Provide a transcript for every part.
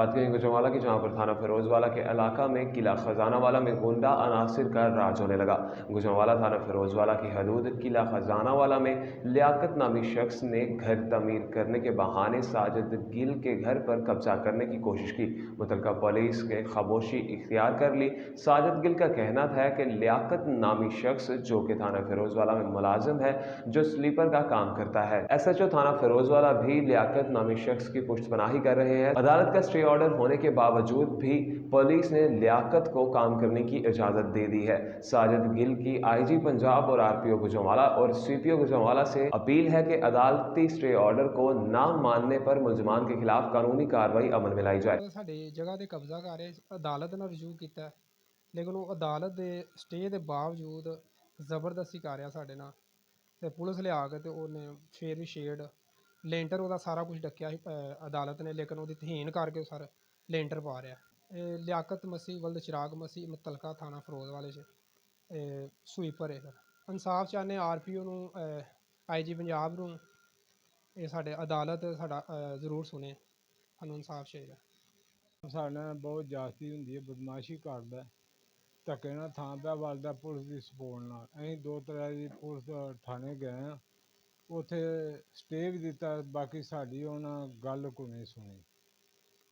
बात करें गुजरांवाला की, जहां पर थाना फिरोजवाला के इलाका में किला खजानावाला में गुंडा अनासिर का राज होने लगा। गुजरांवाला थाना फिरोजवाला की हदूद किला खजानावाला में लियाकत नामी शख्स ने घर तमीर करने के बहाने साजिद गिल के घर पर कब्जा करने की कोशिश की। मुतलका पुलिस ने खामोशी इख्तियार कर ली। साजिद गिल का कहना था कि लियाकत नामी शख्स जो कि थाना फिरोजवाला में मुलाजिम है, जो स्लीपर का काम करता है। SHO थाना फिरोजवाला भी लियाकत नामी शख्स की पुष्टपनाही कर रहे हैं। अदालत का स्टे ऑर्डर होने के बावजूद भी पुलिस ने लियाकत को काम करने की इजाजत दे दी है। साजिद गिल की IG पंजाब और RPO गुजरांवाला और CPO गुजरांवाला से अपील है कि अदालती स्टे ऑर्डर को ना मानने पर मुलजमान के खिलाफ कानूनी कार्रवाई अमल में लाई जाए। साडी जगह ते कब्जा कर रहे, अदालत ने रजू किया, लेकिन वो अदालत के स्टे के बावजूद जबरदस्ती कर रहा साढ़े नाल। ते पुलिस लिया के ते उन्हें फिर भी शेड लेंटर वो सारा कुछ डकिया अदालत ने, लेकिन वो तहीन करके सर लेंटर पा रहा। लियाकत मसीह वल्द चिराग मसीह मुतलका थाना फिरोजवाले से स्वीपर है सर। इंसाफ चाहने RPO नूं, IG पंजाब नूं, ये साडे अदालत साडा जरूर सुने, सानूं इंसाफ चाहिए। ਸਾਡੇ ਨਾਲ ਬਹੁਤ ਜ਼ਿਆਦਤੀ ਹੁੰਦੀ ਹੈ, ਬਦਮਾਸ਼ੀ ਕਰਦਾ, ਧੱਕੇ ਨਾਲ ਥਾਂ ਪਿਆ ਵੱਲਦਾ ਪੁਲਿਸ ਦੀ ਸਪੋਰਟ ਨਾਲ। ਅਸੀਂ 2-3 ਦੀ ਪੁਲਿਸ ਥਾਣੇ ਗਏ ਹਾਂ, ਉੱਥੇ ਸਟੇ ਵੀ ਦਿੱਤਾ, ਬਾਕੀ ਸਾਡੀ ਉਹਨਾਂ ਗੱਲ ਕੋਈ ਨਹੀਂ ਸੁਣੀ।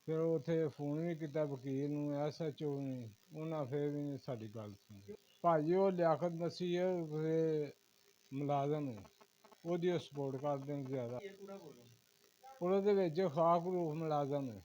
ਫਿਰ ਉੱਥੇ ਫੋਨ ਵੀ ਕੀਤਾ ਵਕੀਲ ਨੂੰ, SHO ਨੂੰ, ਉਹਨਾਂ ਫਿਰ ਵੀ ਨਹੀਂ ਸਾਡੀ ਗੱਲ ਸੁਣੀ। ਭਾਜੀ ਉਹ ਲਿਆਕਤ ਮਸੀਹ ਹੈ, ਮੁਲਾਜ਼ਮ ਹੈ, ਉਹਦੀ ਸਪੋਰਟ ਕਰਦੇ ਨੇ ਜ਼ਿਆਦਾ। ਪੁਲਿਸ ਦੇ ਵਿੱਚ ਖਾਕ ਰੂਖ ਮੁਲਾਜ਼ਮ ਹੈ।